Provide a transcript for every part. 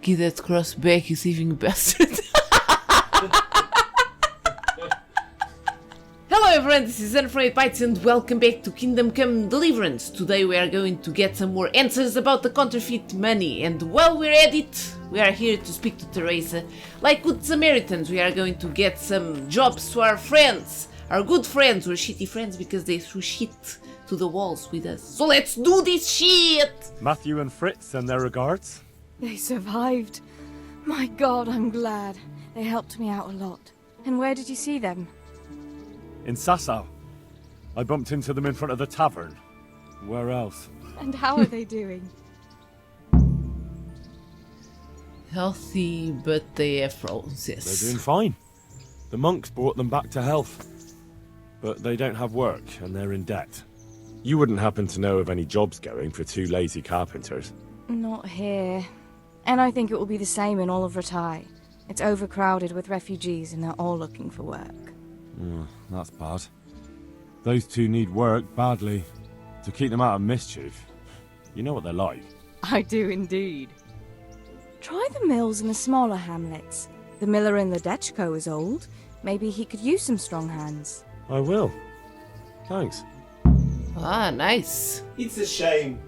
Get that cross back, you thieving bastard. Hello everyone, this is Unafraid Bites and welcome back to Kingdom Come Deliverance. Today we are going to get some more answers about the counterfeit money, and while we're at it, we are here to speak to Teresa. Like good Samaritans, we are going to get some jobs to our friends, our good friends, or shitty friends because they threw shit to the walls with us. So let's do this shit! Matthew and Fritz send their regards. They survived. My God, I'm glad. They helped me out a lot. And where did you see them? In Sasau. I bumped into them in front of the tavern. Where else? And how are they doing? Healthy, but they have problems, yes. They're doing fine. The monks brought them back to health. But they don't have work, and they're in debt. You wouldn't happen to know of any jobs going for two lazy carpenters? Not here. And I think it will be the same in all of Ratai. It's overcrowded with refugees and they're all looking for work. That's bad. Those two need work badly. To keep them out of mischief. You know what they're like. I do indeed. Try the mills in the smaller hamlets. The miller in the Dechko is old. Maybe he could use some strong hands. I will. Thanks. Ah, nice. It's a shame.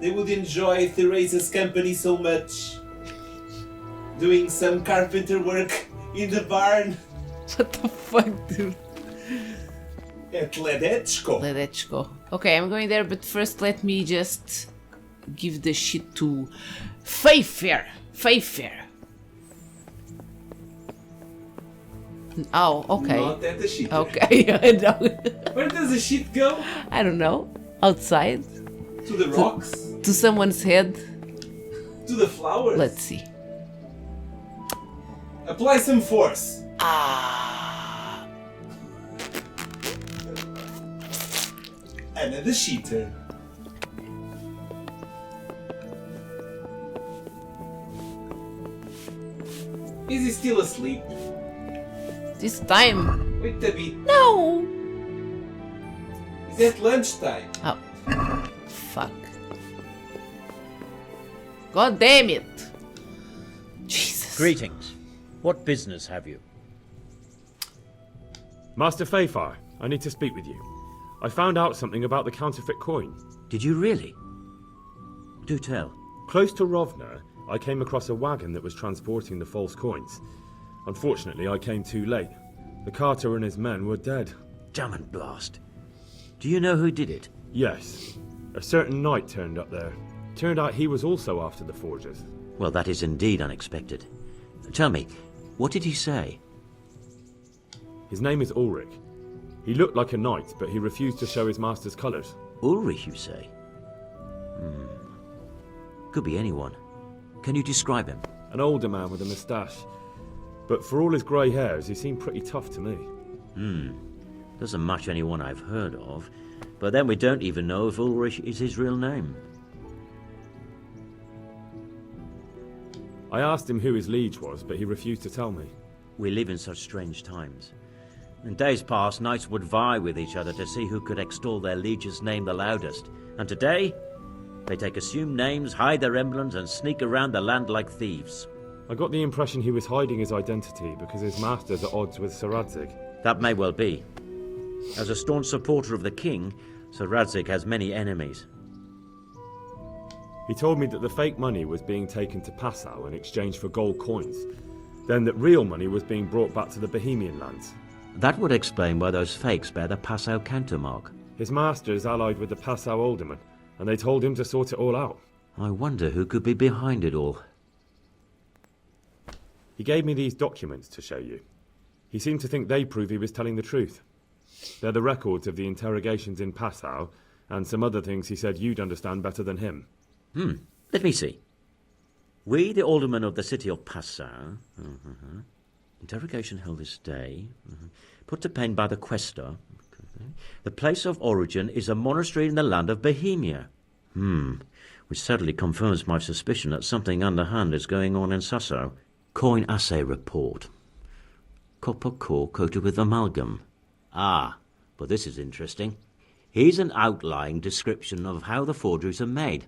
They would enjoy Theresa's company so much. Doing some carpenter work in the barn. What the fuck, dude? At Ledechko. Ledechko. Okay, I'm going there, but first let me just give the shit to Fairfair. Fairfair. Oh, okay. Not at the shit. Okay, I know. Where does the shit go? I don't know. Outside? To the rocks? To someone's head? To the flowers? Let's see. Apply some force. Ah. Another cheater. Is he still asleep? This time. Wait a bit. No. Is it lunchtime? Oh. Fuck. God damn it. Jesus. Greetings. What business have you? Master Fayfar, I need to speak with you. I found out something about the counterfeit coin. Did you really? Do tell. Close to Rovna, I came across a wagon that was transporting the false coins. Unfortunately, I came too late. The carter and his men were dead. Damn and blast. Do you know who did it? Yes. A certain knight turned up there. Turned out he was also after the forgers. Well, that is indeed unexpected. Tell me, what did he say? His name is Ulrich. He looked like a knight, but he refused to show his master's colours. Ulrich, you say? Could be anyone. Can you describe him? An older man with a moustache. But for all his grey hairs, he seemed pretty tough to me. Doesn't match anyone I've heard of. But then we don't even know if Ulrich is his real name. I asked him who his liege was, but he refused to tell me. We live in such strange times. In days past, knights would vie with each other to see who could extol their liege's name the loudest. And today, they take assumed names, hide their emblems, and sneak around the land like thieves. I got the impression he was hiding his identity because his master's at odds with Sir Radzig. That may well be. As a staunch supporter of the king, Sir Radzig has many enemies. He told me that the fake money was being taken to Passau in exchange for gold coins. Then that real money was being brought back to the Bohemian lands. That would explain why those fakes bear the Passau countermark. His master is allied with the Passau alderman, and they told him to sort it all out. I wonder who could be behind it all. He gave me these documents to show you. He seemed to think they prove he was telling the truth. They're the records of the interrogations in Passau, and some other things he said you'd understand better than him. Let me see. We, the aldermen of the city of Passau. Interrogation held this day. Put to pen by the questor. The place of origin is a monastery in the land of Bohemia. Which certainly confirms my suspicion that something underhand is going on in Sasau. Coin assay report. Copper core coated with amalgam. Ah, but this is interesting. Here's an outline description of how the forgeries are made.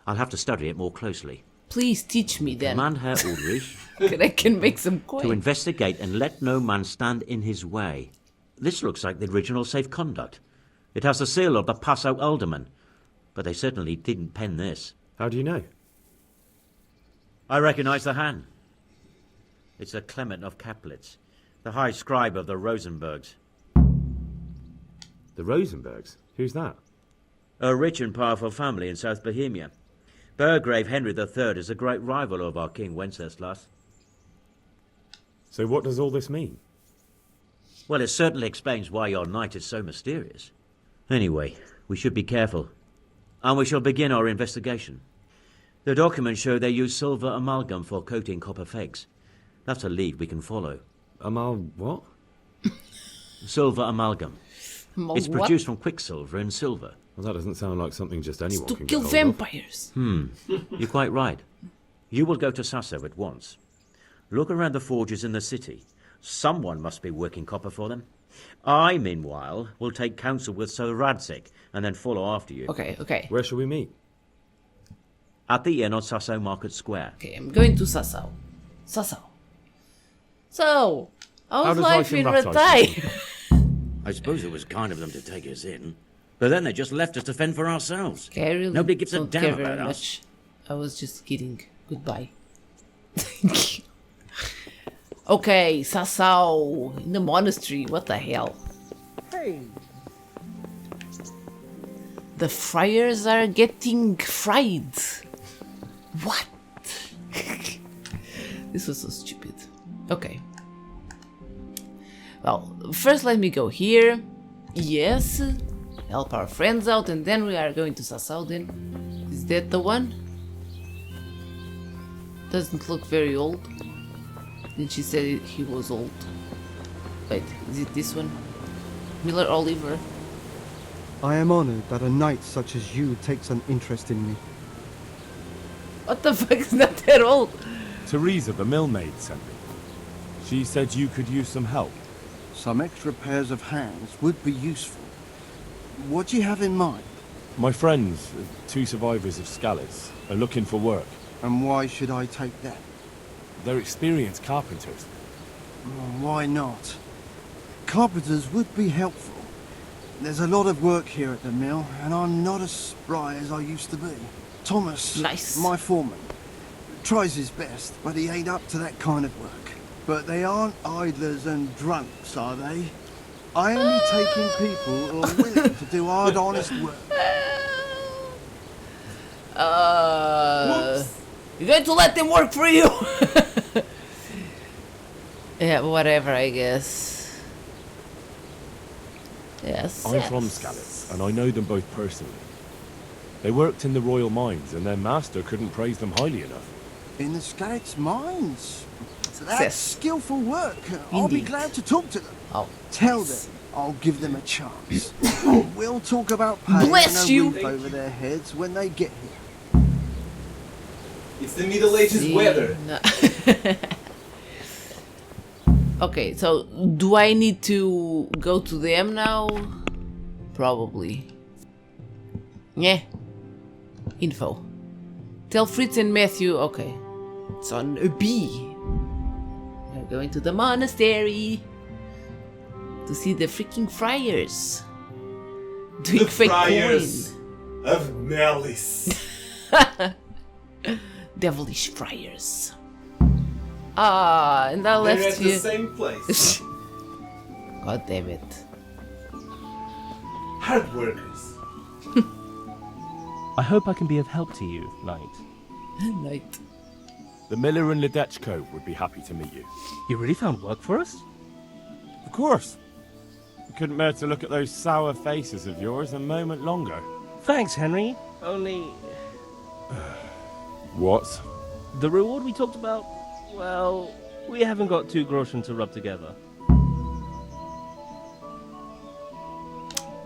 I'll have to study it more closely. Please teach me then. Command Herr Ulrich I can make some coin. to investigate and let no man stand in his way. This looks like the original safe conduct. It has the seal of the Passau alderman, but they certainly didn't pen this. How do you know? I recognize the hand. It's a Clement of Kaplitz, the high scribe of the Rosenbergs. The Rosenbergs? Who's that? A rich and powerful family in South Bohemia. Burgrave Henry III is a great rival of our King Wenceslas. So what does all this mean? Well, it certainly explains why your knight is so mysterious. Anyway, we should be careful. And we shall begin our investigation. The documents show they use silver amalgam for coating copper fakes. That's a lead we can follow. What? Silver amalgam. It's What? produced from quicksilver and silver. Well, that doesn't sound like something just anyone To can kill get hold of. vampires. You're quite right. You will go to Sasso at once. Look around the forges in the city. Someone must be working copper for them. I, meanwhile, will take counsel with Sir Radzik and then follow after you. Okay. Where shall we meet? At the inn on Sasso Market Square. Okay, I'm going to Sassau. So, how's does life life in in Rattay Rattay? I suppose it was kind of them to take us in. But then they just left us to fend for ourselves. Okay, I really Nobody gives a don't damn care about very us. much. I was just kidding. Goodbye. Okay, Sassau in the monastery. What the hell? Hey, The friars are getting fried. What? This was so stupid. Okay. Well, first let me go here. Yes. Help our friends out, and then we are going to Sassau then. Is that the one? Doesn't look very old. Then she said he was old. Wait, is it this one? Miller Oliver. I am honored that a knight such as you takes an interest in me. What the fuck is not that old? Teresa, the millmaid, sent me. She said you could use some help. Some extra pairs of hands would be useful. What do you have in mind? My friends, 2 survivors of Scalise, are looking for work. And why should I take them? They're experienced carpenters. Why not? Carpenters would be helpful. There's a lot of work here at the mill, and I'm not as spry as I used to be. Thomas, Nice. my foreman, tries his best, but he ain't up to that kind of work. But they aren't idlers and drunks, are they? I only take in people who are willing to do hard, honest work. You're going to let them work for you? Yeah, whatever, I guess. Yes. I'm from Scalise, and I know them both personally. They worked in the royal mines, and their master couldn't praise them highly enough. In the Scouts' mines. That's Yes. skillful work. I'll be Indeed. glad to talk to them. Oh, Tell them I'll give them a chance. We'll talk about pay Bless and a you. roof over their heads when they get here. It's the Middle Ages see, weather. no. Okay, so do I need to go to them now? Probably. Yeah. Info. Tell Fritz and Matthew. Okay. It's on a B. We're going to the monastery to see the freaking friars doing The fake friars coin. of Malice. Devilish friars. Ah, and I They're left at the you. same place. God damn it. Hard workers. I hope I can be of help to you, Knight. Night. The miller and Ledechko would be happy to meet you. You really found work for us? Of course. I couldn't bear to look at those sour faces of yours a moment longer. Thanks, Henry. Only What? the reward we talked about, well, we haven't got 2 groschen to rub together.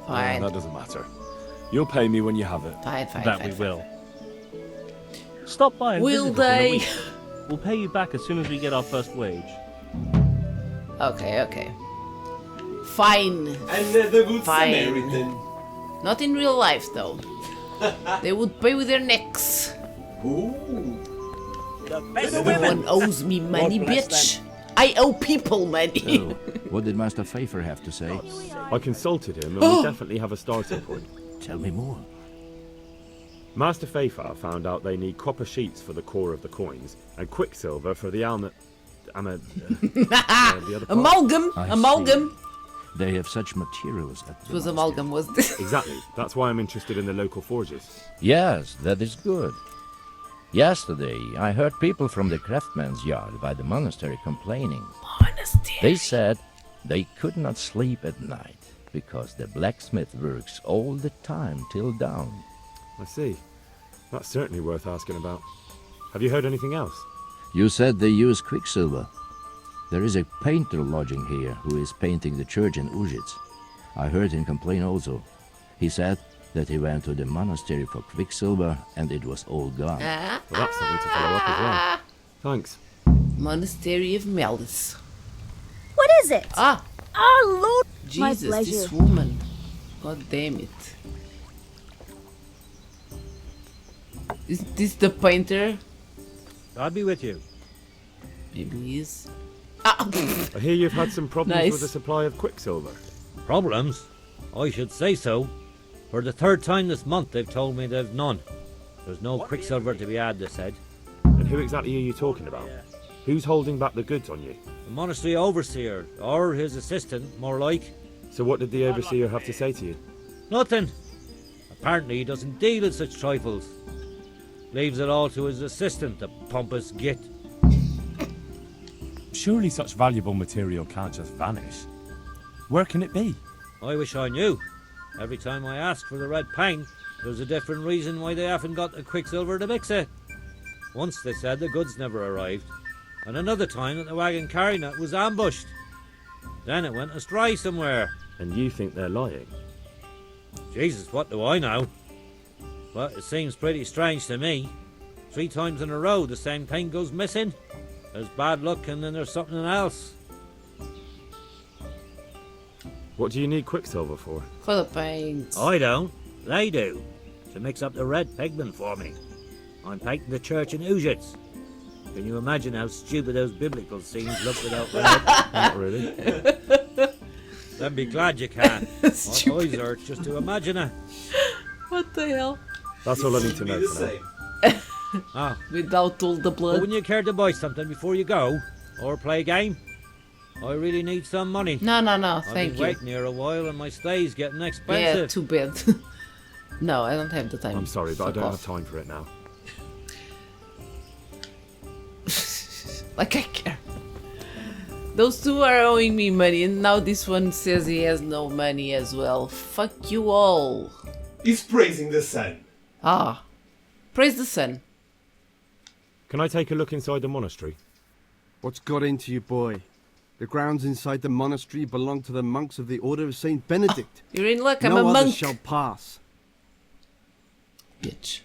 Fine. That doesn't matter. You'll pay me when you have it. Fine. That we will. Stop by and Will visit us in a they? week. We'll pay you back as soon as we get our first wage. Okay. Fine. And the good Fine. Samaritan. Not in real life, though. They would pay with their necks. Ooh. Everyone owes me money, bitch. I owe people money. So, what did Master Pfeiffer have to say? I consulted him, and we definitely have a starting point. Tell me more. Master Pfeiffer found out they need copper sheets for the core of the coins, and quicksilver for the the other part. Amalgam. I Amalgam. see. They have such materials at It was the amalgam, was this? Exactly. That's why I'm interested in the local forges. Yes, that is good. Yesterday, I heard people from the craftsman's yard by the monastery complaining. Monastery. They said they could not sleep at night because the blacksmith works all the time till dawn. I see. That's certainly worth asking about. Have you heard anything else? You said they use quicksilver. There is a painter lodging here who is painting the church in Ujits. I heard him complain also. He said that he went to the monastery for quicksilver and it was all gone. Well, that's something to follow up as well. Thanks. Monastery of Malice. What is it? Ah, Oh, Lord. My Jesus, pleasure. this woman. God damn it. Is this the painter? I'll be with you. Maybe he is. Ah, I hear you've had some problems Nice. with the supply of quicksilver. Problems? I should say so. For the third time this month, they've told me they've none. There's no quicksilver to be had, they said. And who exactly are you talking about? Who's holding back the goods on you? The monastery overseer, or his assistant, more like. So what did the overseer have to say to you? Nothing. Apparently he doesn't deal in such trifles. Leaves it all to his assistant, the pompous git. Surely such valuable material can't just vanish. Where can it be? I wish I knew. Every time I ask for the red paint, there's a different reason why they haven't got the quicksilver to mix it. Once they said the goods never arrived, and another time that the wagon carrying it was ambushed. Then it went astray somewhere. And you think they're lying? Jesus, what do I know? But it seems pretty strange to me. 3 times in a row the same thing goes missing. There's bad luck and then there's something else. What do you need quicksilver for? for the paint. I don't. They do. To mix up the red pigment for me. I'm painting the church in Ujits. Can you imagine how stupid those biblical scenes look without red? Not really. Then be glad you can. My eyes Stupid. hurt just to imagine it. What the hell? That's all I need to Be know the for now. same. Ah, Without all the but blood. wouldn't you care to buy something before you go? Or play a game? I really need some money. No, I've thank been you. waiting here a while and my stay's getting Yeah, expensive. too bad. No, I don't have the time. I'm sorry, but I Fuck don't off. have time for it now. Like I care. Those two are owing me money, and now this one says he has no money as well. Fuck you all. He's praising the sun. Ah, praise the sun. Can I take a look inside the monastery? What's got into you, boy? The grounds inside the monastery belong to the monks of the Order of Saint Benedict. You're in luck. I'm no a others monk. shall pass. Bitch.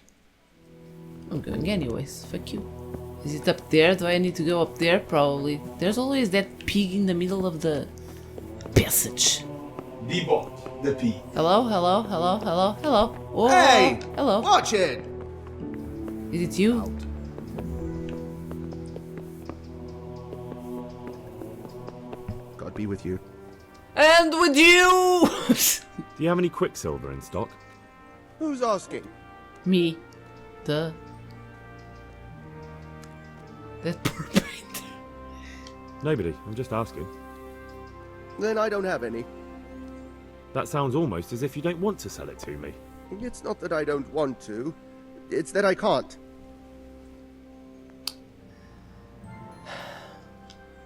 I'm going anyways. Fuck you. Is it up there? Do I need to go up there? Probably. There's always that pig in the middle of the passage. The bot, the pea. Hello, hello, hello, hello, hello. Whoa, Hey! hello. Watch it! Is it you? God be with you. And with you! Do you have any quicksilver in stock? Who's asking? Me. Duh. That poor painter. Nobody. I'm just asking. Then I don't have any. That sounds almost as if you don't want to sell it to me. It's not that I don't want to. It's that I can't.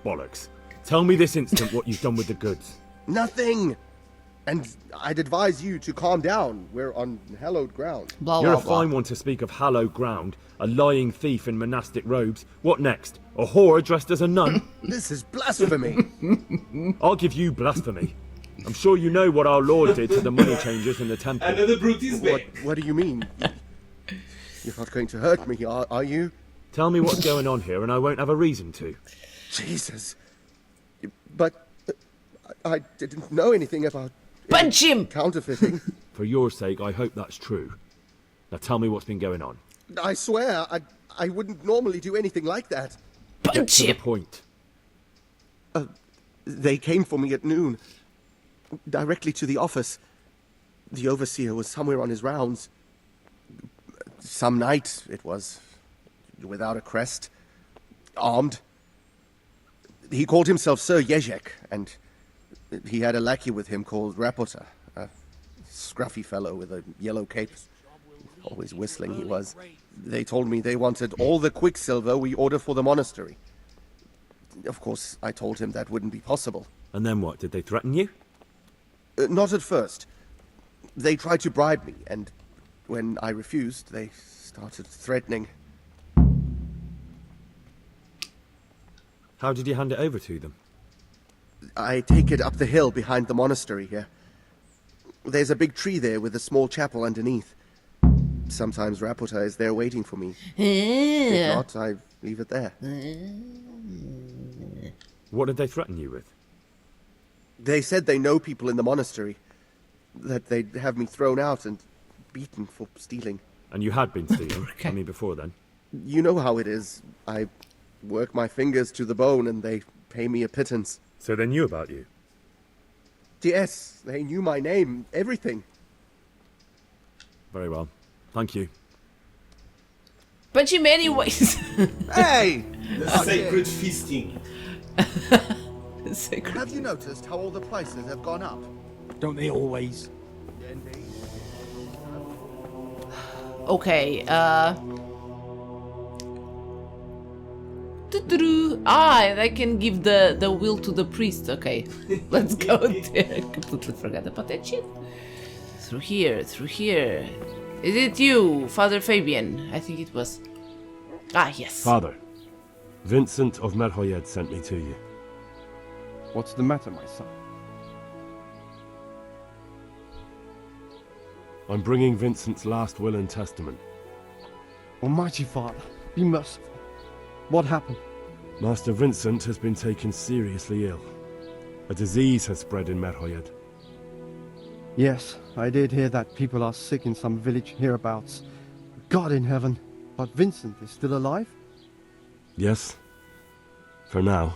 Bollocks. Tell me this instant what you've done with the goods. Nothing! And I'd advise you to calm down. We're on hallowed ground. Blah, You're blah, a blah. fine one to speak of hallowed ground, a lying thief in monastic robes. What next? A whore dressed as a nun? This is blasphemy! I'll give you blasphemy. I'm sure you know what our Lord did to the money changers in the temple. Another brute is back. What do you mean? You're not going to hurt me, are you? Tell me what's going on here and I won't have a reason to. Jesus. But I didn't know anything about Punch him! counterfeiting. For your sake, I hope that's true. Now tell me what's been going on. I swear, I wouldn't normally do anything like that. Get to the point. They came for me at noon. Directly to the office. The overseer was somewhere on his rounds. Some night, it was. Without a crest. Armed. He called himself Sir Jezek, and he had a lackey with him called Rapota. A scruffy fellow with a yellow cape. Always whistling he was. They told me they wanted all the quicksilver we order for the monastery. Of course, I told him that wouldn't be possible. And then what? Did they threaten you? Not at first. They tried to bribe me, and when I refused, they started threatening. How did you hand it over to them? I take it up the hill behind the monastery here. There's a big tree there with a small chapel underneath. Sometimes Rapota is there waiting for me. If not, I leave it there. What did they threaten you with? They said they know people in the monastery. That they'd have me thrown out and beaten for stealing. And you had been stealing, I mean before then? You know how it is. I work my fingers to the bone and they pay me a pittance. So they knew about you? Yes, they knew my name, everything. Very well. Thank you. Punch him anyways. Hey! The sacred feasting. Sacred. Have you noticed how all the prices have gone up? Don't they always? Indeed. Okay, and I can give the will to the priest. Okay, let's go there. I completely forgot about that shit. Through here, through here. Is it you, Father Fabian? I think it was. Ah, yes. Father, Vincent of Merhoyed sent me to you. What's the matter, my son? I'm bringing Vincent's last will and testament. Almighty Father, be merciful. What happened? Master Vincent has been taken seriously ill. A disease has spread in Merhoyed. Yes, I did hear that people are sick in some village hereabouts. God in heaven, but Vincent is still alive? Yes, for now.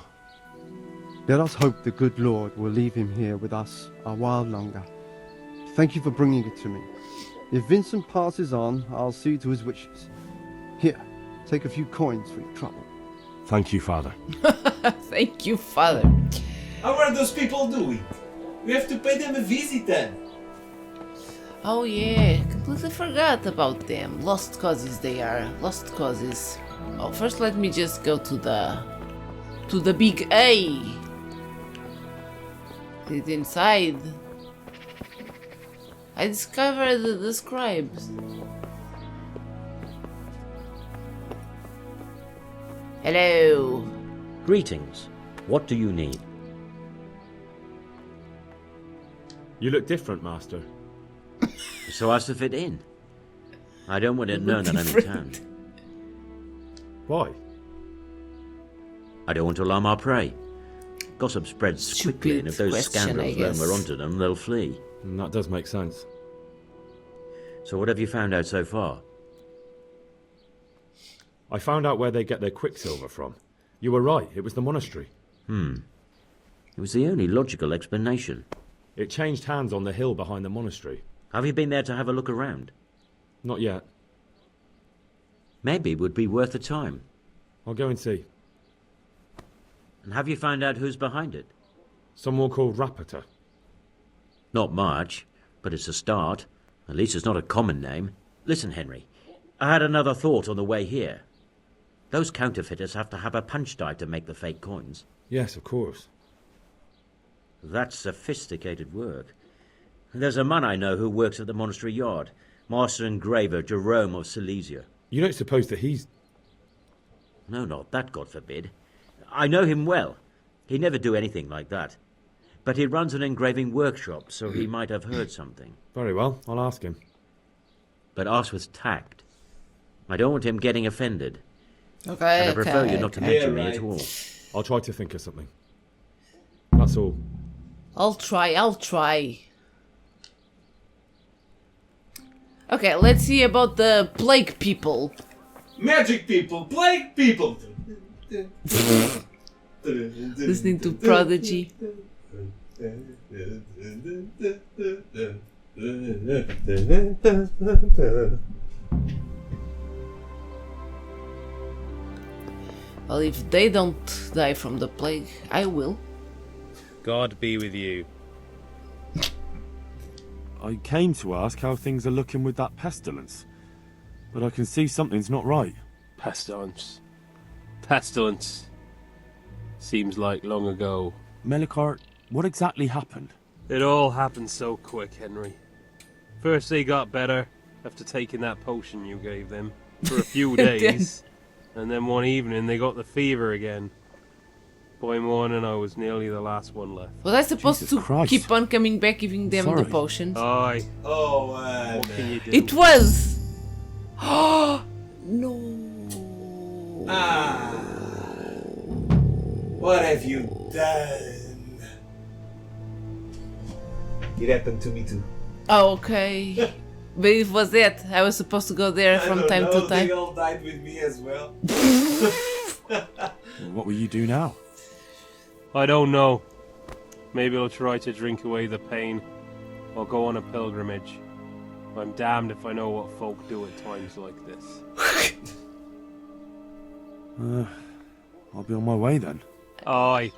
Let us hope the good Lord will leave him here with us a while longer. Thank you for bringing it to me. If Vincent passes on, I'll see to his wishes. Here, take a few coins for your trouble. Thank you, Father. Thank you, Father. How are those people doing? We have to pay them a visit then. Oh yeah, completely forgot about them. Lost causes they are. Lost causes. Oh, first let me just go to the big A. Get inside. I discovered the scribes. Hello. Greetings. What do you need? You look different, Master. So as to fit in. I don't want it known that I'm in town. Why? I don't want to alarm our prey. Gossip spreads quickly, and if those scoundrels learn we're onto them, they'll flee. That does make sense. So what have you found out so far? I found out where they get their quicksilver from. You were right, it was the monastery. It was the only logical explanation. It changed hands on the hill behind the monastery. Have you been there to have a look around? Not yet. Maybe it would be worth the time. I'll go and see. And have you found out who's behind it? Someone called Rapota. Not much, but it's a start. At least it's not a common name. Listen, Henry, I had another thought on the way here. Those counterfeiters have to have a punch die to make the fake coins. Yes, of course. That's sophisticated work. There's a man I know who works at the monastery yard, Master Engraver Jerome of Silesia. You don't suppose that he's... No, not that, God forbid. I know him well. He'd never do anything like that. But he runs an engraving workshop, so he might have heard something. Very well, I'll ask him. But ask with tact. I don't want him getting offended. Okay, and I prefer you not to mention me at all. I'll try to think of something. That's all. I'll try. Okay, let's see about the plague people. Magic people, plague people. Listening to Prodigy. Well, if they don't die from the plague, I will. God be with you. I came to ask how things are looking with that pestilence, but I can see something's not right. Pestilence. Pestilence. Seems like long ago. Melikar, what exactly happened? It all happened so quick, Henry. First they got better after taking that potion you gave them for a few days, and then one evening they got the fever again. By morning I was nearly the last one left. Was I supposed to keep on coming back giving them the potions? Aye. Oh man. What can you do? It was! No. Ah. What have you done? It happened to me too. Oh, okay. But it was that. I was supposed to go there from time to time. They all died with me as well. What will you do now? I don't know. Maybe I'll try to drink away the pain, or go on a pilgrimage. I'm damned if I know what folk do at times like this. I'll be on my way then. Aye.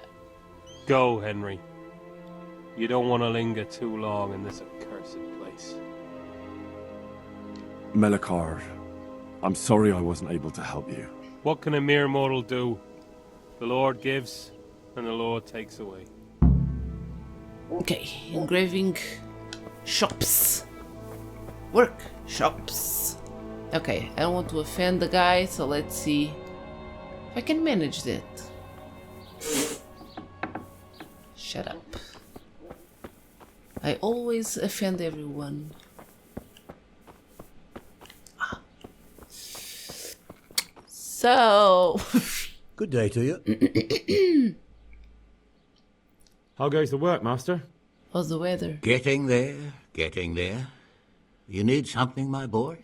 Go, Henry. You don't want to linger too long in this accursed place. Melikar, I'm sorry I wasn't able to help you. What can a mere mortal do? The Lord gives, and the Lord takes away. Okay, engraving shops. Workshops. Okay, I don't want to offend the guy, so let's see if I can manage that. Shut up. I always offend everyone. So... Good day to you. How goes the work, Master? How's the weather? Getting there, getting there. You need something, my boy?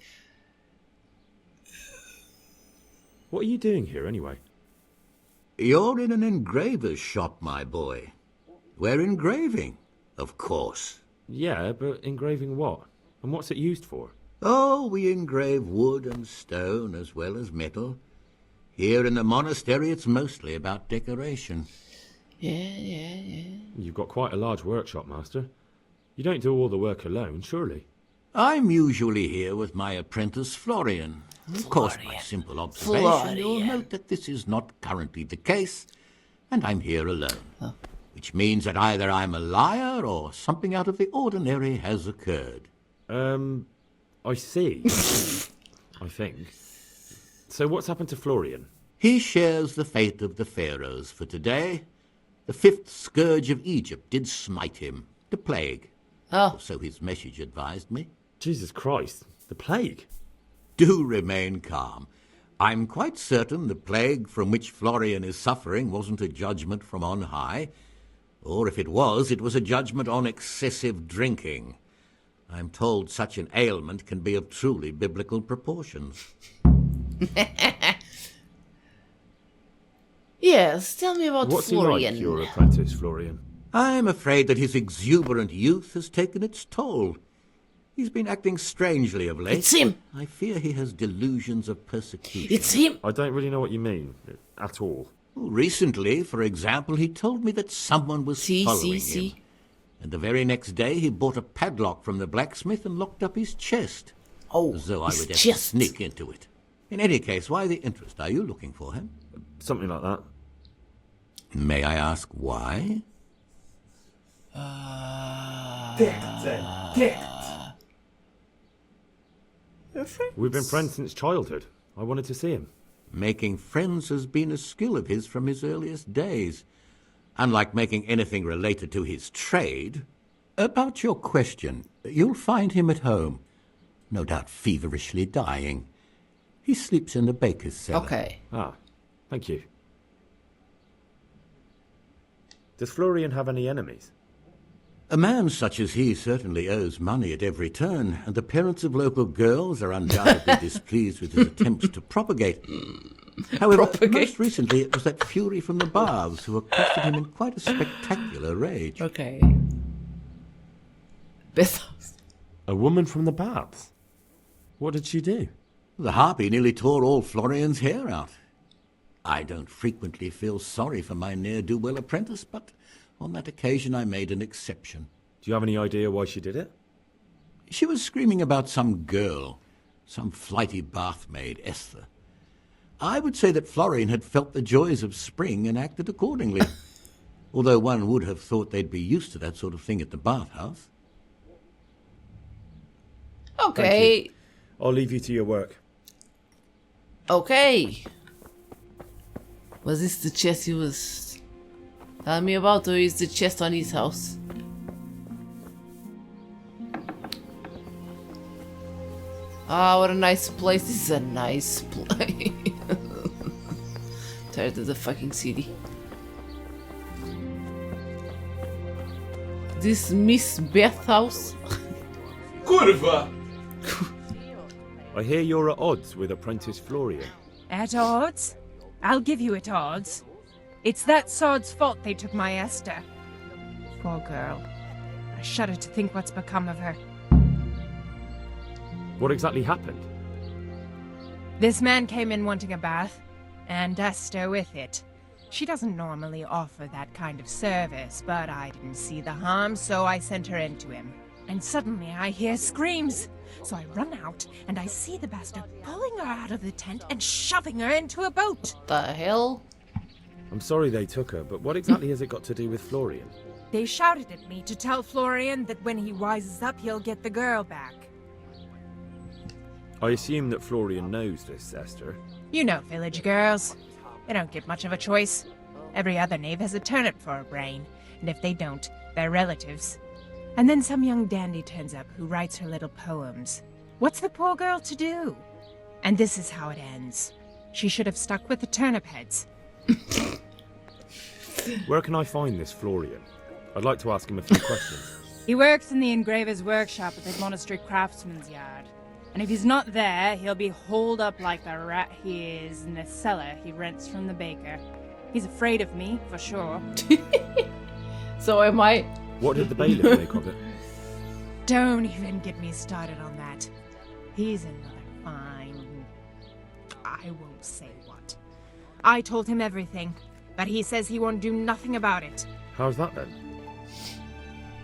What are you doing here, anyway? You're in an engraver's shop, my boy. We're engraving, of course. Yeah, but engraving what? And what's it used for? Oh, we engrave wood and stone as well as metal. Here in the monastery, it's mostly about decoration. Yeah. You've got quite a large workshop, Master. You don't do all the work alone, surely? I'm usually here with my apprentice, Florian. Of course, by simple observation, you'll note that this is not currently the case, and I'm here alone. Oh. Which means that either I'm a liar or something out of the ordinary has occurred. I see. I think. So what's happened to Florian? He shares the fate of the pharaohs for today. The 5th scourge of Egypt did smite him, the plague. Oh. So his message advised me. Jesus Christ, the plague? Do remain calm. I'm quite certain the plague from which Florian is suffering wasn't a judgment from on high. Or if it was a judgment on excessive drinking. I'm told such an ailment can be of truly biblical proportions. Yes, tell me about What's Florian. What's he like, your apprentice, Florian? I'm afraid that his exuberant youth has taken its toll. He's been acting strangely of late. It's him! I fear he has delusions of persecution. It's him! I don't really know what you mean, at all. Recently, for example, he told me that someone was following him. And the very next day he bought a padlock from the blacksmith and locked up his chest. Oh, as though I would have to sneak into it. In any case, why the interest? Are you looking for him? Something like that. May I ask why? We've been friends since childhood. I wanted to see him. Making friends has been a skill of his from his earliest days. Unlike making anything related to his trade. About your question, you'll find him at home. No doubt feverishly dying. He sleeps in the baker's cellar. Okay. Ah, thank you. Does Florian have any enemies? A man such as he certainly owes money at every turn, and the parents of local girls are undoubtedly displeased with his attempts to propagate. However, most recently it was that fury from the baths who accosted him in quite a spectacular rage. Okay. Bathhouse. A woman from the baths? What did she do? The harpy nearly tore all Florian's hair out. I don't frequently feel sorry for my ne'er-do-well apprentice, but on that occasion I made an exception. Do you have any idea why she did it? She was screaming about some girl, some flighty bath maid, Esther. I would say that Florian had felt the joys of spring and acted accordingly, although one would have thought they'd be used to that sort of thing at the bathhouse. Okay. I'll leave you to your work. Okay. Was this the chest he was telling me about, or is the chest on his house? Ah, what a nice place. This is a nice place. Tired of the fucking city. This Miss Beth house? Curva! I hear you're at odds with apprentice Florian. At odds? I'll give you at odds. It's that sod's fault they took my Esther. Poor girl. I shudder to think what's become of her. What exactly happened? This man came in wanting a bath, and Esther with it. She doesn't normally offer that kind of service, but I didn't see the harm, so I sent her in to him. And suddenly I hear screams. So I run out, and I see the bastard pulling her out of the tent and shoving her into a boat. The hell? I'm sorry they took her, but what exactly has it got to do with Florian? They shouted at me to tell Florian that when he wises up, he'll get the girl back. I assume that Florian knows this, Esther. You know village girls. They don't get much of a choice. Every other knave has a turnip for a brain, and if they don't, they're relatives. And then some young dandy turns up who writes her little poems. What's the poor girl to do? And this is how it ends. She should have stuck with the turnip heads. Where can I find this Florian? I'd like to ask him a few questions. He works in the engraver's workshop at the monastery craftsman's yard. And if he's not there, he'll be holed up like the rat he is in the cellar he rents from the baker. He's afraid of me, for sure. So am I. What did the bailiff make of it? Don't even get me started on that. He's another fine... I won't say what. I told him everything, but he says he won't do nothing about it. How's that then?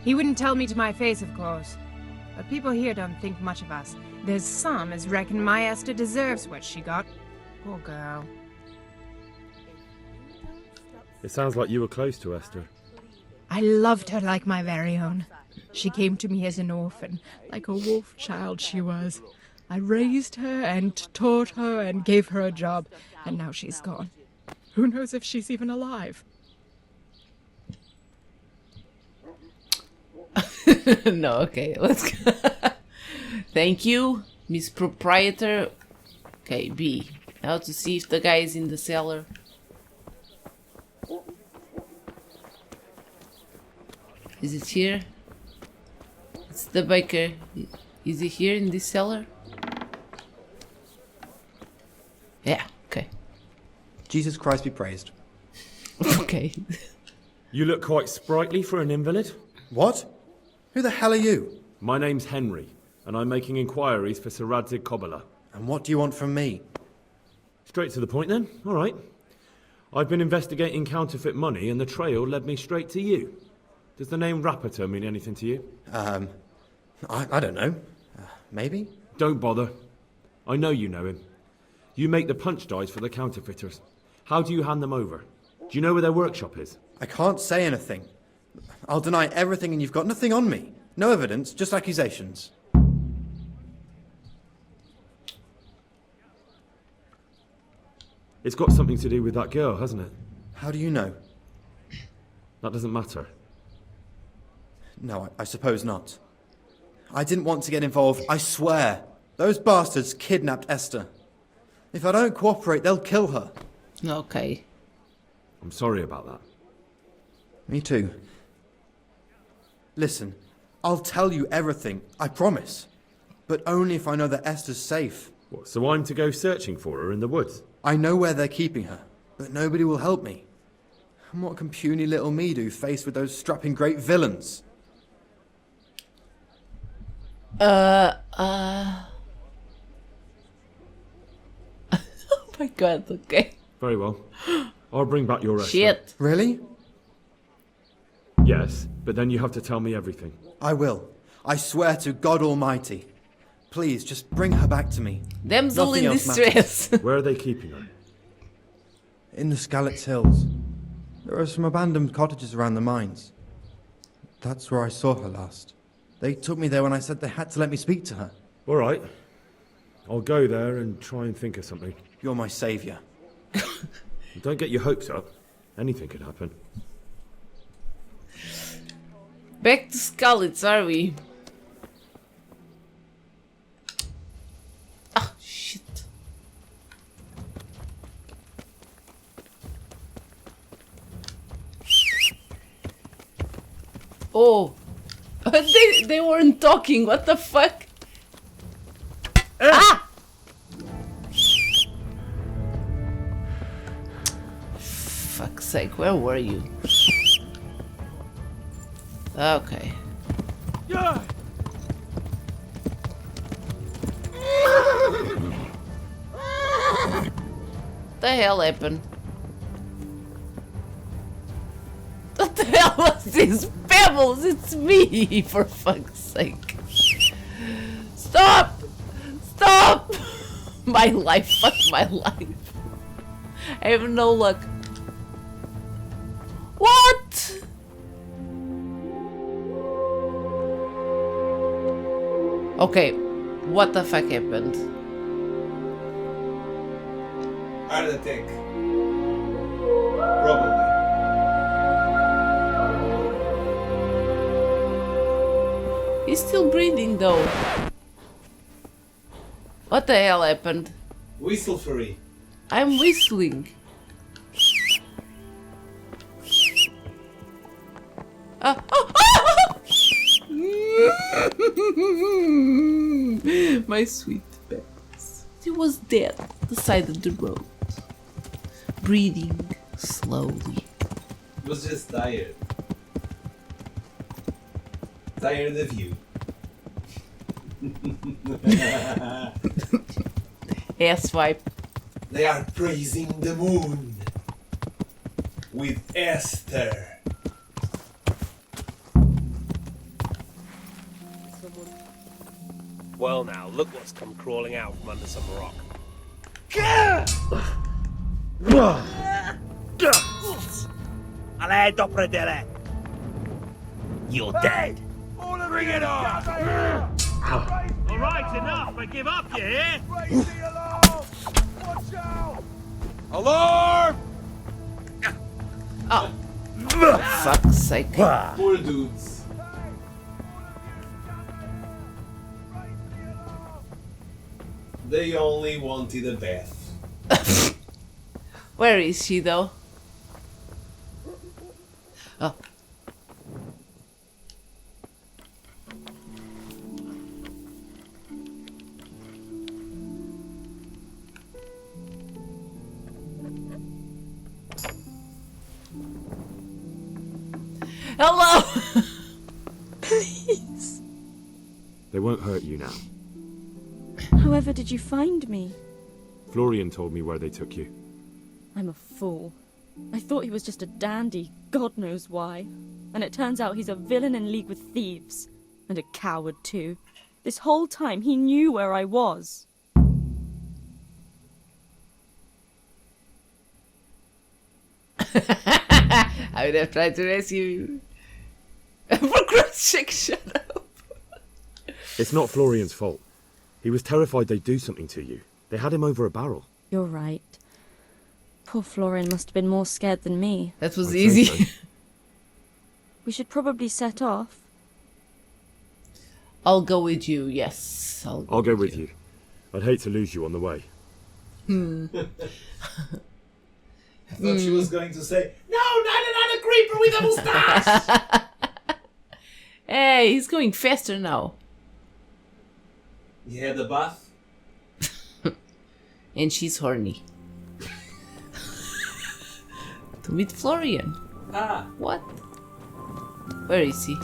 He wouldn't tell me to my face, of course. But people here don't think much of us. There's some as reckon my Esther deserves what she got. Poor girl. It sounds like you were close to Esther. I loved her like my very own. She came to me as an orphan, like a wolf child she was. I raised her and taught her and gave her a job, and now she's gone. Who knows if she's even alive? No, okay, let's go. Thank you, Miss Proprietor. Okay, B. Now to see if the guy is in the cellar. Is it here? It's the baker. Is he here in this cellar? Yeah, okay. Jesus Christ be praised. Okay. You look quite sprightly for an invalid. What? Who the hell are you? My name's Henry, and I'm making inquiries for Sir Radzig Kobyla. And what do you want from me? Straight to the point then. All right. I've been investigating counterfeit money, and the trail led me straight to you. Does the name Rappator mean anything to you? I don't know. Maybe? Don't bother. I know you know him. You make the punch dies for the counterfeiters. How do you hand them over? Do you know where their workshop is? I can't say anything. I'll deny everything and you've got nothing on me. No evidence, just accusations. It's got something to do with that girl, hasn't it? How do you know? That doesn't matter. No, I suppose not. I didn't want to get involved, I swear. Those bastards kidnapped Esther. If I don't cooperate, they'll kill her. Okay. I'm sorry about that. Me too. Listen, I'll tell you everything, I promise. But only if I know that Esther's safe. What, so I'm to go searching for her in the woods? I know where they're keeping her, but nobody will help me. And what can puny little me do faced with those strapping great villains? Oh my god, okay. Very well. I'll bring back your Esther. Shit. Really? Yes, but then you have to tell me everything. I will. I swear to God Almighty. Please, just bring her back to me. Damsel Nothing in else distress. Where are they keeping her? In the Skalitz Hills. There are some abandoned cottages around the mines. That's where I saw her last. They took me there when I said they had to let me speak to her. All right. I'll go there and try and think of something. You're my saviour. Don't get your hopes up. Anything could happen. Back to Skalitz, are we? Ah, shit. Oh. They weren't talking, what the fuck? Ah! Fuck's sake, where were you? Okay. Yeah. The hell happened? What the hell was this? Pebbles, it's me, for fuck's sake. Stop! Stop! My life, fuck my life. I have no luck. What? Okay, what the fuck happened? Heart attack. Probably. He's still breathing though. What the hell happened? Whistle free. I'm whistling. My sweet Pebbles. He was dead at the side of the road. Breathing slowly. Was just tired. Tired of you. Ass wipe. They are praising the moon with Esther. Well now, look what's come crawling out from under some rock. Allez, dopredele! You're dead! Bring it on! Alright, enough! I give up, you hear? Alarm! Oh. Fuck's sake. Poor dudes. They only wanted a bath. Where is she though? Oh. Hello! Please. They won't hurt you now. However did you find me? Florian told me where they took you. I'm a fool. I thought he was just a dandy, God knows why. And it turns out he's a villain in league with thieves. And a coward too. This whole time he knew where I was. I would have tried to rescue you. For Christ's sake, shut up. It's not Florian's fault. He was terrified they'd do something to you. They had him over a barrel. You're right. Poor Florian must have been more scared than me. That was easy. We should probably set off. I'll go with you, yes. I'll go with you. I'd hate to lose you on the way. I thought she was going to say, no, not another creeper with a moustache! Hey, he's going faster now. You had a bath? And she's horny. To meet Florian. Ah. What? Where is he?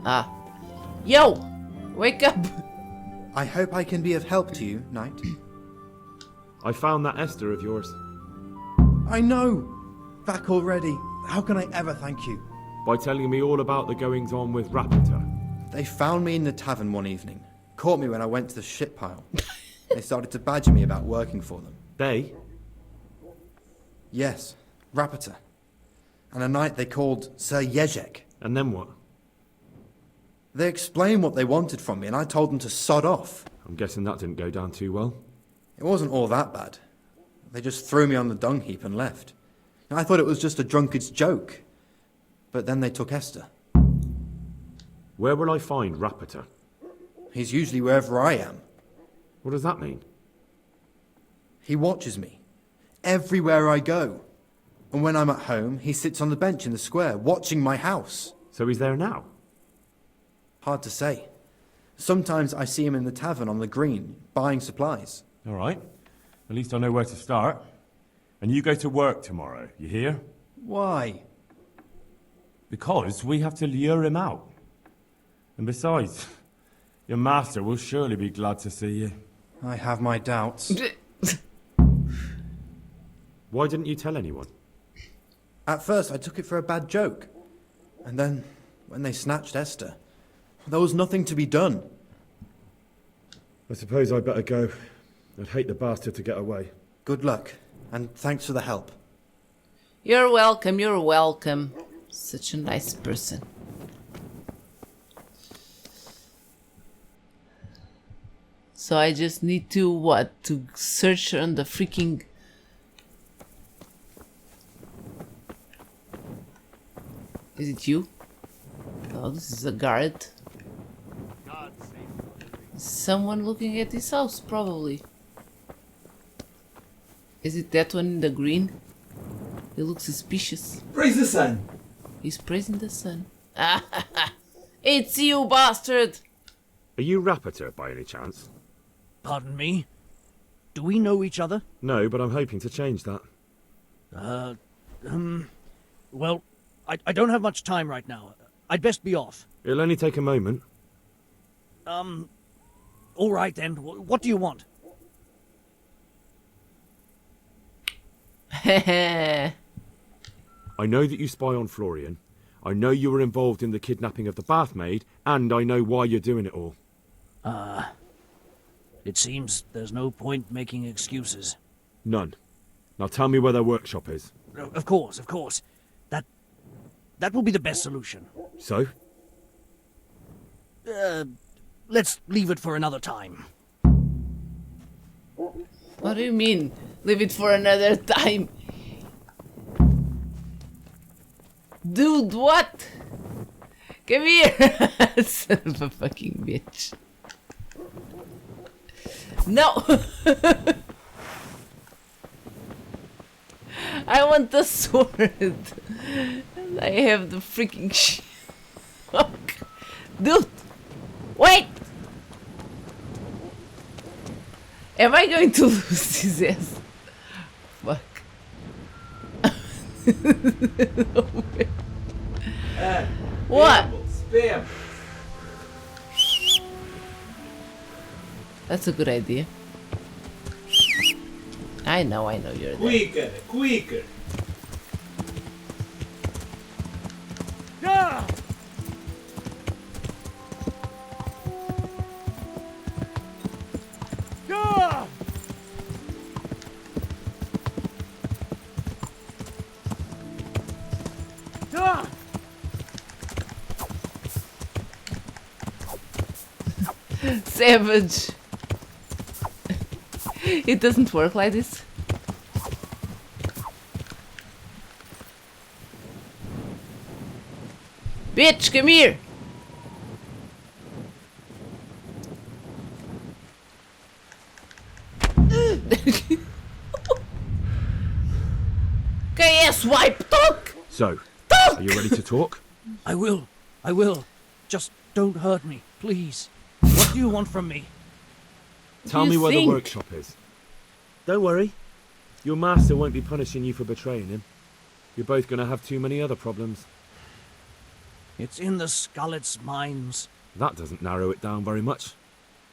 Ah. Yo! Wake up! I hope I can be of help to you, Knight. I found that Esther of yours. I know! Back already. How can I ever thank you? By telling me all about the goings-on with Rapita. They found me in the tavern one evening. Caught me when I went to the ship pile. They started to badger me about working for them. They? Yes, Rapita. And a knight they called Sir Jezek. And then what? They explained what they wanted from me, and I told them to sod off. I'm guessing that didn't go down too well. It wasn't all that bad. They just threw me on the dung heap and left. I thought it was just a drunkard's joke. But then they took Esther. Where will I find Rapita? He's usually wherever I am. What does that mean? He watches me. Everywhere I go. And when I'm at home, he sits on the bench in the square, watching my house. So he's there now? Hard to say. Sometimes I see him in the tavern on the green, buying supplies. All right. At least I know where to start. And you go to work tomorrow, you hear? Why? Because we have to lure him out. And besides, your master will surely be glad to see you. I have my doubts. Why didn't you tell anyone? At first I took it for a bad joke. And then, when they snatched Esther, there was nothing to be done. I suppose I'd better go. I'd hate the bastard to get away. Good luck, and thanks for the help. You're welcome, you're welcome. Such a nice person. So I just need to, what? To search on the freaking... Is it you? Oh, this is a guard. Someone looking at this house, probably. Is it that one in the green? He looks suspicious. Praise the sun! He's praising the sun. It's you, bastard! Are you Rapita, by any chance? Pardon me? Do we know each other? No, but I'm hoping to change that. Well, I don't have much time right now. I'd best be off. It'll only take a moment. All right then. What do you want? I know that you spy on Florian. I know you were involved in the kidnapping of the bathmaid, and I know why you're doing it all. It seems there's no point making excuses. None. Now tell me where their workshop is. Of course, of course. That will be the best solution. So? Let's leave it for another time. What do you mean? Leave it for another time? Dude, what? Come here! Son of a fucking bitch. No! I want the sword. I have the freaking shit. Dude! Wait! Am I going to lose his ass? Fuck. What? Spam! That's a good idea. I know you're there. Quicker! Yeah! Yeah! Yeah! Savage. It doesn't work like this. Bitch, come here. Okay, swipe, talk. So, are you ready to talk? I will. I will. Just don't hurt me, please. What do you want from me? Tell me where the workshop is. Don't worry. Your master won't be punishing you for betraying him. You're both going to have too many other problems. It's in the Skullet's mines. That doesn't narrow it down very much.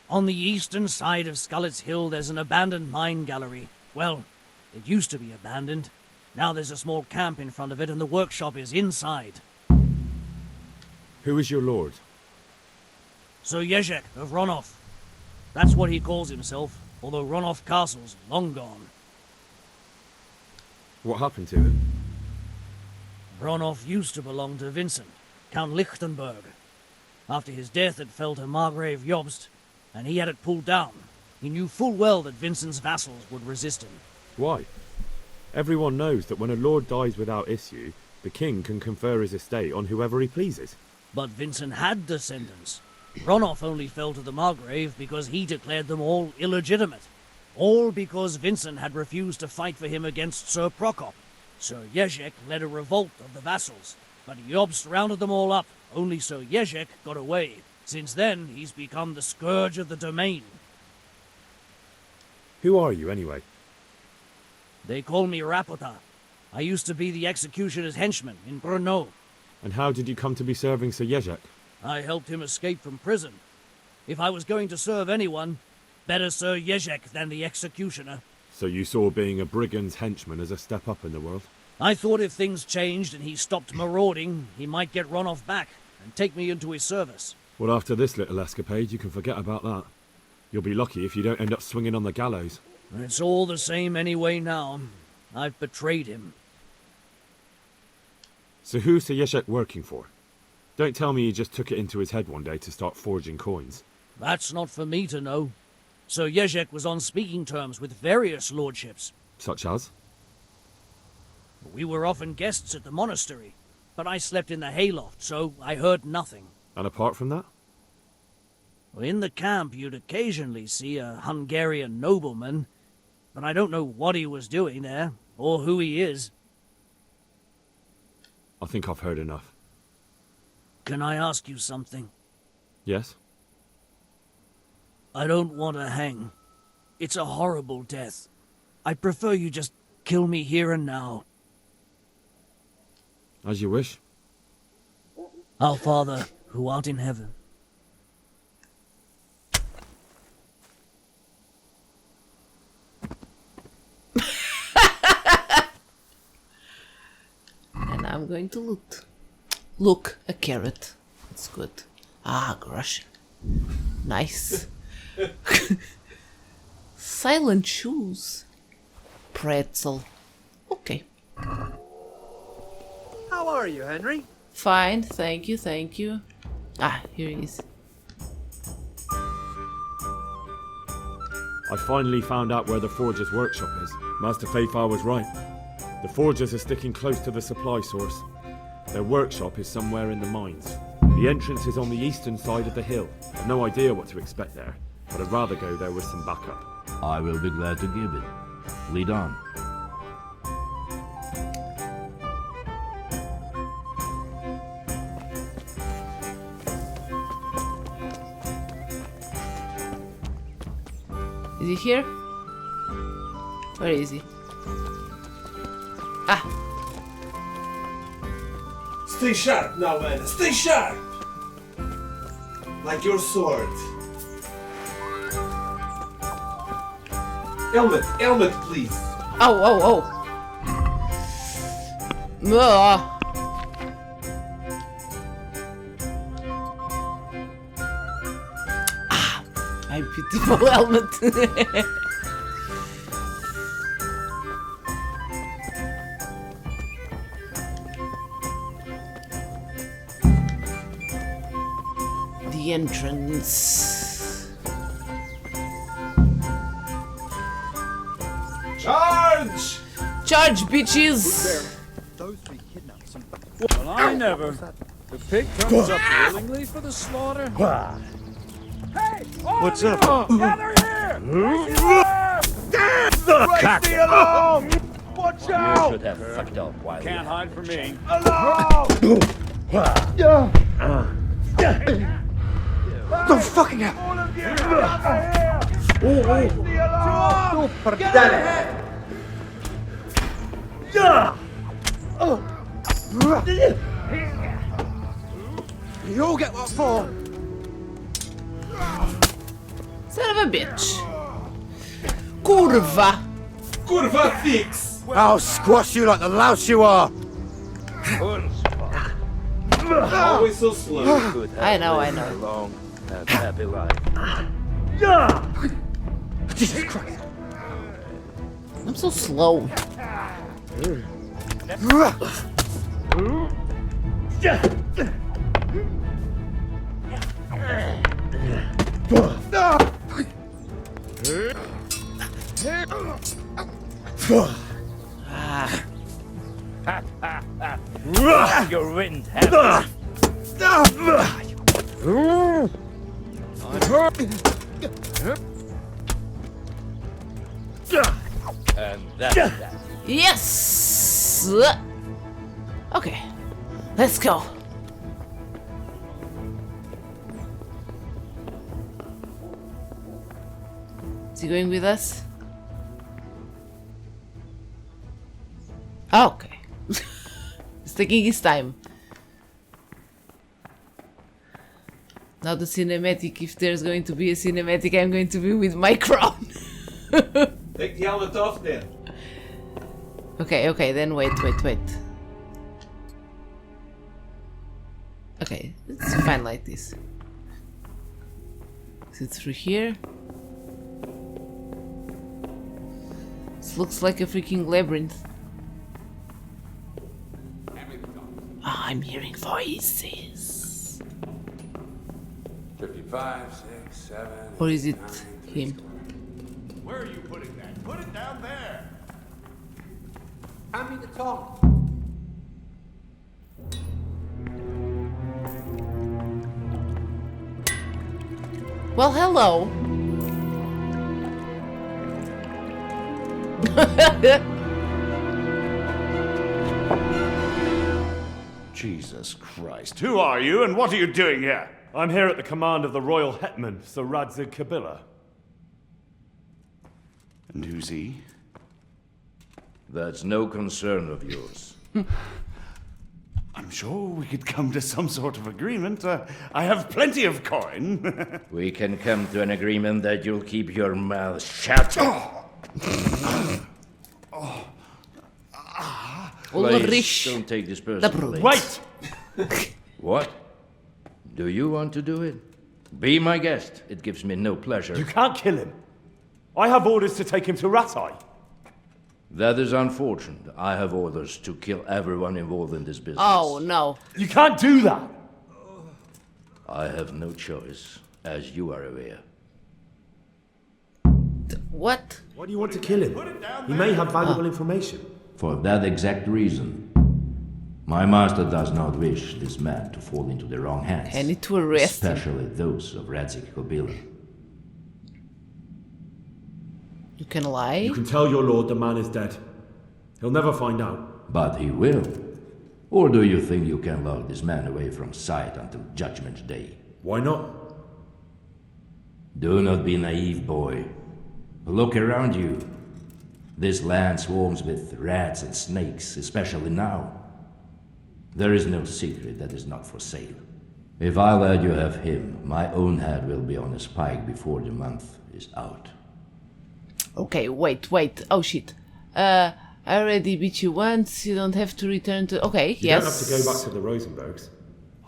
On the eastern side of Skullet's Hill, there's an abandoned mine gallery. Well, it used to be abandoned. Now there's a small camp in front of it, and the workshop is inside. Who is your lord? Sir Jezek of Ronov. That's what he calls himself, although Ronov Castle's long gone. What happened to him? Ronov used to belong to Vincent, Count Lichtenberg. After his death, it fell to Margrave Jobst, and he had it pulled down. He knew full well that Vincent's vassals would resist him. Why? Everyone knows that when a lord dies without issue, the king can confer his estate on whoever he pleases. But Vincent had descendants. Ronov only fell to the Margrave because he declared them all illegitimate. All because Vincent had refused to fight for him against Sir Prokop. Sir Jezek led a revolt of the vassals, but Jobst rounded them all up. Only Sir Jezek got away. Since then, he's become the scourge of the domain. Who are you, anyway? They call me Rapota. I used to be the executioner's henchman in Brno. And how did you come to be serving Sir Jezek? I helped him escape from prison. If I was going to serve anyone, better Sir Jezek than the executioner. So you saw being a brigand's henchman as a step up in the world? I thought if things changed and he stopped marauding, he might get Ronov back and take me into his service. Well, after this little escapade, you can forget about that. You'll be lucky if you don't end up swinging on the gallows. It's all the same anyway now. I've betrayed him. So who's Sir Jezek working for? Don't tell me he just took it into his head one day to start forging coins. That's not for me to know. Sir Jezek was on speaking terms with various lordships. Such as? We were often guests at the monastery, but I slept in the hayloft, so I heard nothing. And apart from that? In the camp, you'd occasionally see a Hungarian nobleman, but I don't know what he was doing there, or who he is. I think I've heard enough. Can I ask you something? Yes? I don't want to hang. It's a horrible death. I prefer you just kill me here and now. As you wish. Our Father, who art in heaven. And I'm going to loot. Look, a carrot. It's good. Ah, Russian. Nice. Silent shoes. Pretzel. Okay. How are you, Henry? Fine, thank you, thank you. Ah, here he is. I finally found out where the forger's workshop is. Master Fayfar was right. The forgers are sticking close to the supply source. Their workshop is somewhere in the mines. The entrance is on the eastern side of the hill. I've no idea what to expect there, but I'd rather go there with some backup. I will be glad to give it. Lead on. Is he here? Where is he? Ah! Stay sharp now, man. Stay sharp! Like your sword. Helmet, please. Oh! Ugh. Ah, my beautiful helmet. The entrance. Charge! Charge, bitches! Well, I never. The pig comes up willingly for the slaughter. Hey! What's up? Gather here! Cock. Leave me alone! Watch You out! should have fucked up while Can't hide from me. Alone! No fucking hell! Oh, perdele! You all get what for? Son of a bitch. Curva. Curva fix! I'll squash you like the louse you are! Always so slow. I know. Long and happy life. Jesus Christ! I'm so slow. You're written heavy. And that's that. Yes! Okay, let's go. Is he going with us? Oh, okay. He's taking his time. Now the cinematic, if there's going to be a cinematic, I'm going to be with my crown. Take the helmet off then. Okay, then wait. Okay, it's fine like this. Is it through here? This looks like a freaking labyrinth. Oh, I'm hearing voices. 55, 6, 7. Or is it him? Where are you putting that? Put it down there. Hand me the tongue. Well, hello. Jesus Christ. Who are you and what are you doing here? I'm here at the command of the royal hetman, Sir Radzig Kabila. And who's he? That's no concern of yours. I'm sure we could come to some sort of agreement. I have plenty of coin. We can come to an agreement that you'll keep your mouth shut. Please don't take this personally. Wait! What? Do you want to do it? Be my guest. It gives me no pleasure. You can't kill him. I have orders to take him to Ratai. That is unfortunate. I have orders to kill everyone involved in this business. Oh, no. You can't do that. I have no choice, as you are aware. What? Why do you want to kill him? He may have valuable information. For that exact reason. My master does not wish this man to fall into the wrong hands. I need to arrest him. Especially those of Radzig Kabila. You can lie? You can tell your lord the man is dead. He'll never find out. But he will. Or do you think you can lock this man away from sight until Judgment Day? Why not? Do not be naive, boy. Look around you. This land swarms with rats and snakes, especially now. There is no secret that is not for sale. If I let you have him, my own head will be on a spike before the month is out. Okay, wait. Oh shit. I already beat you once, you don't have to return to... Okay, You yes. don't have to go back to the Rosenbergs.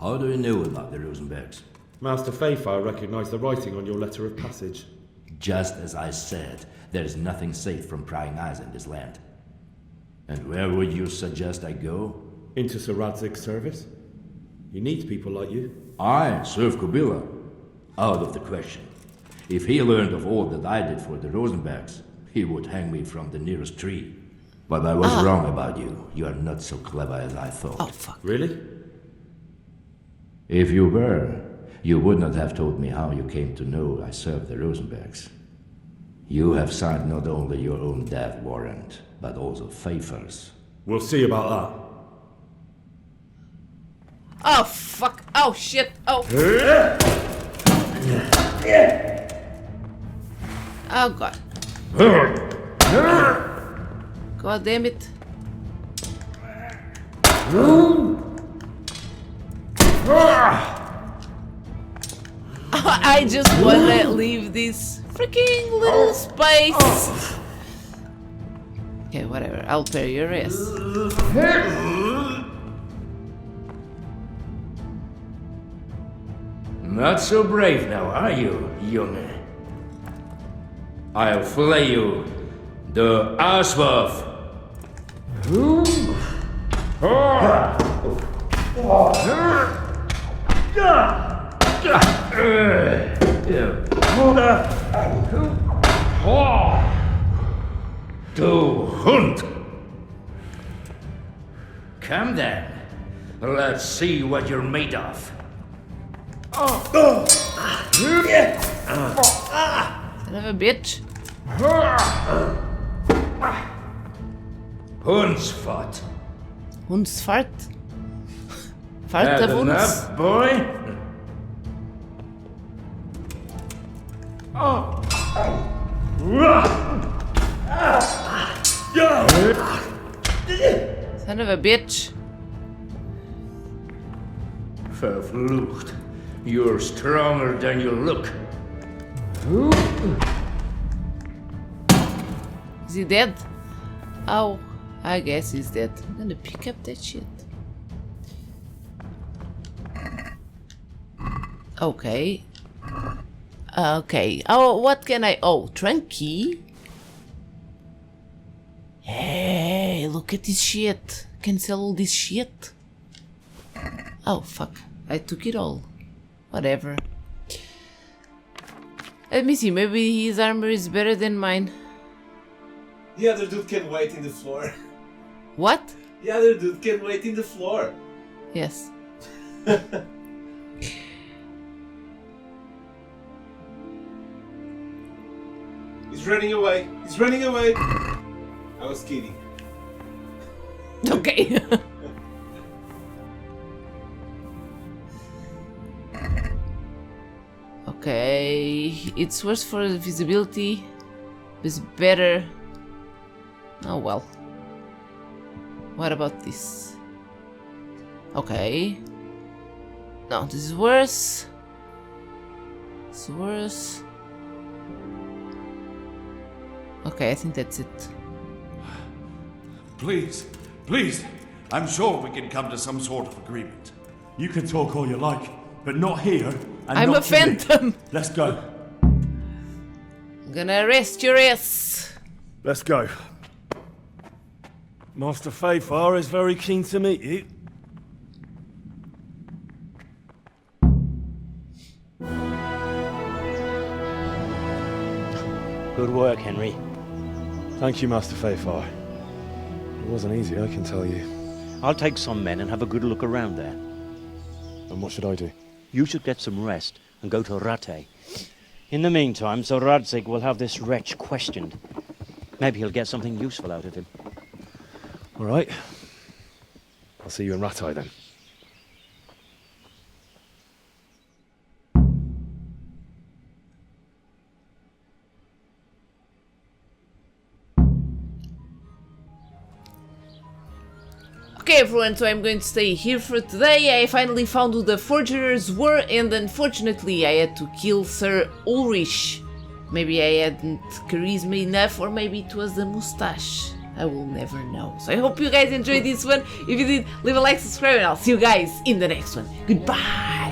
How do you know about the Rosenbergs? Master Fayfire recognized the writing on your letter of passage. Just as I said, there is nothing safe from prying eyes in this land. And where would you suggest I go? Into Sir Radzig's service. He needs people like you. I serve Kabila. Out of the question. If he learned of all that I did for the Rosenbergs, he would hang me from the nearest tree. But I was wrong about you. You are not so clever as I thought. Oh, fuck. Really? If you were, you would not have told me how you came to know I served the Rosenbergs. You have signed not only your own death warrant, but also Pfeiffer's. We'll see about Oh, fuck. Oh, shit. Oh. Oh, God. God damn it. I just wanna leave this freaking little space. Okay, whatever. I'll pay your ass. Not so brave now, are you, young? I'll flay you, the Aswaf. To hunt. Come then, let's see what you're made of. Son of a bitch. Hundsfart. Hundsfart? Fart Had of Hunds? enough, boy? Son of a bitch. Verflucht. You're stronger than you look. Is he dead? Oh, I guess he's dead. I'm gonna pick up that shit. Okay. Okay. Oh, what can I... Oh, trunk key? Hey, look at this shit. Can sell all this shit. Oh, fuck. I took it all. Whatever. Let me see, maybe his armor is better than mine. The other dude can wait in the floor. What? The other dude can wait in the floor. Yes. He's running away. He's running away. I was kidding. Okay. Okay, it's worse for visibility, but it's better. Oh well. What about this? Okay. No, this is worse. It's worse. Okay, I think that's it. Please, please, I'm sure we can come to some sort of agreement. You can talk all you like, but not here. And I'm not a phantom. Let's go. I'm gonna arrest your ass. Let's go. Master Fayfar is very keen to meet you. Good work, Henry. Thank you, Master Fayfar. It wasn't easy, I can tell you. I'll take some men and have a good look around there. And what should I do? You should get some rest and go to Rattay. In the meantime, Sir Radzig will have this wretch questioned. Maybe he'll get something useful out of him. All right. I'll see you in Rattay then. Okay everyone, so I'm going to stay here for today. I finally found who the forgers were and unfortunately I had to kill Sir Ulrich. Maybe I hadn't charisma enough or maybe it was the moustache. I will never know. So I hope you guys enjoyed this one. If you did, leave a like, subscribe and I'll see you guys in the next one. Goodbye!